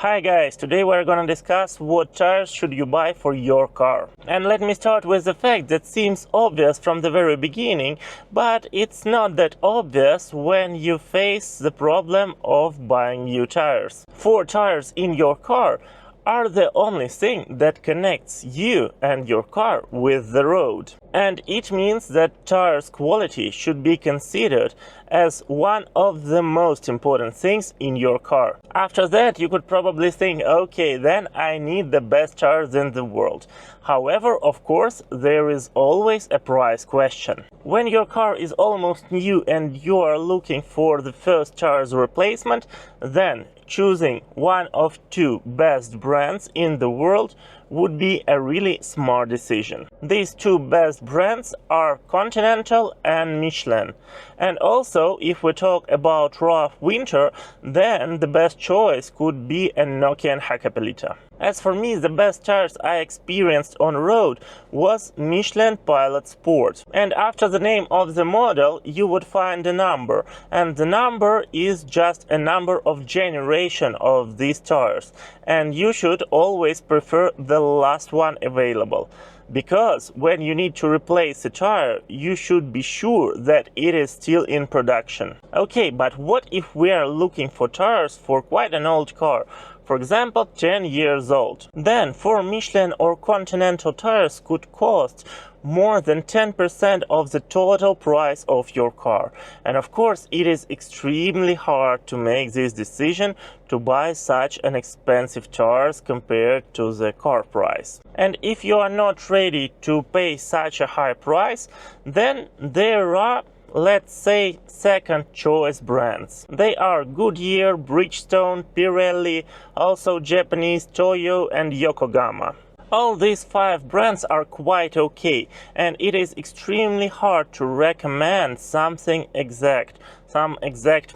Hi guys, today we're gonna discuss what tires should you buy for your car. And let me start with the fact that seems obvious from the very beginning, but it's not that obvious when you face the problem of buying new tires. 4 tires in your car are the only thing that connects you and your car with the road. And it means that tires quality should be considered as one of the most important things in your car. After that, you could probably think, okay, then I need the best tires in the world. However, of course, there is always a price question. When your car is almost new and you are looking for the first tires replacement, then choosing one of 2 best brands in the world would be a really smart decision. These 2 best brands are Continental and Michelin. And also, if we talk about rough winter, then the best choice could be a Nokian Yokohama. As for me, the best tires I experienced on road was Michelin Pilot Sport. And after the name of the model, you would find a number. And the number is just a number of generation of these tires. And you should always prefer the last one available. Because when you need to replace a tire, you should be sure that it is still in production. Okay, but what if we are looking for tires for quite an old car? For example, 10 years old. Then 4 Michelin or Continental tires could cost more than 10% of the total price of your car. And of course, it is extremely hard to make this decision to buy such an expensive tires compared to the car price. And if you are not ready to pay such a high price, then there are, let's say, second choice brands. They are Goodyear, Bridgestone, Pirelli, also Japanese Toyo and Yokohama. All these 5 brands are quite okay, and it is extremely hard to recommend some exact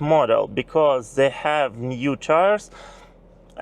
model, because they have new tires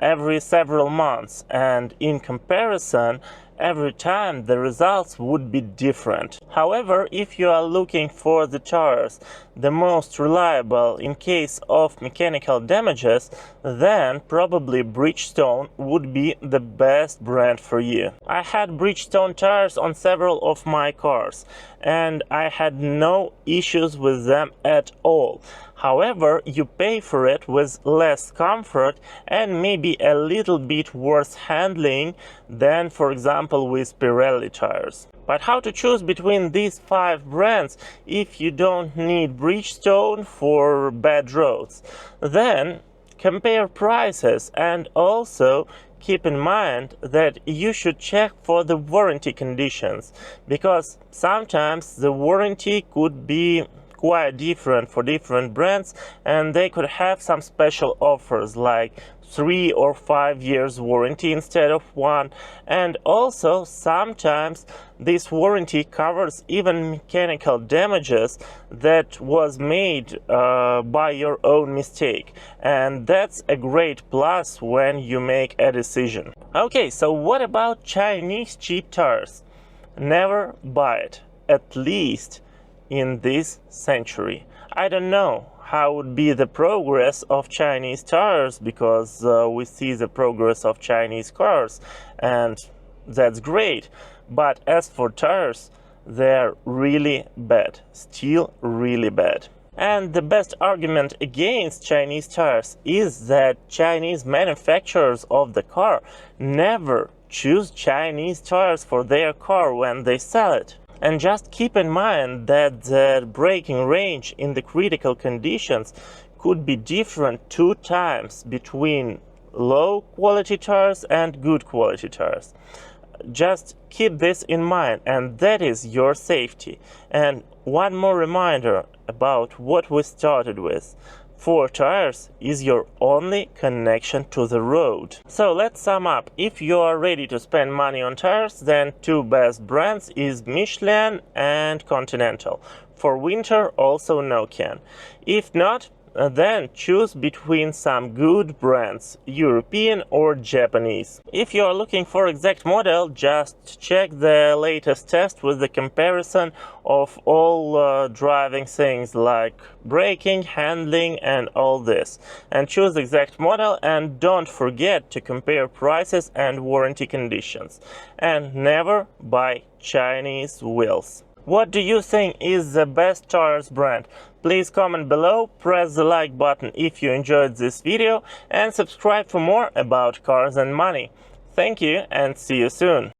every several months, and in comparison, every time the results would be different. However, if you are looking for the tires the most reliable in case of mechanical damages, then probably Bridgestone would be the best brand for you. I had Bridgestone tires on several of my cars, and I had no issues with them at all. However, you pay for it with less comfort and maybe a little bit worse handling than, for example, with Pirelli tires. But how to choose between these 5 brands if you don't need Bridgestone for bad roads? Then compare prices, and also keep in mind that you should check for the warranty conditions, because sometimes the warranty could be quite different for different brands, and they could have some special offers like 3 or 5 years warranty instead of 1. And also sometimes this warranty covers even mechanical damages that was made by your own mistake, and that's a great plus when you make a decision. Okay, so what about Chinese cheap tires? Never buy it, at least in this century. I don't know how would be the progress of Chinese tires, because we see the progress of Chinese cars, and that's great. But as for tires, they're really bad, still really bad. And the best argument against Chinese tires is that Chinese manufacturers of the car never choose Chinese tires for their car when they sell it. And just keep in mind that the braking range in the critical conditions could be different 2 times between low quality tires and good quality tires. Just keep this in mind, and that is your safety. And one more reminder about what we started with. 4 tires is your only connection to the road. So let's sum up. If you are ready to spend money on tires, then 2 best brands is Michelin and Continental. For winter, also Nokian. If not, then choose between some good brands, European or Japanese. If you are looking for exact model, just check the latest test with the comparison of all driving things like braking, handling and all this. And choose exact model, and don't forget to compare prices and warranty conditions. And never buy Chinese wheels. What do you think is the best tires brand? Please comment below, press the like button if you enjoyed this video, and subscribe for more about cars and money. Thank you and see you soon.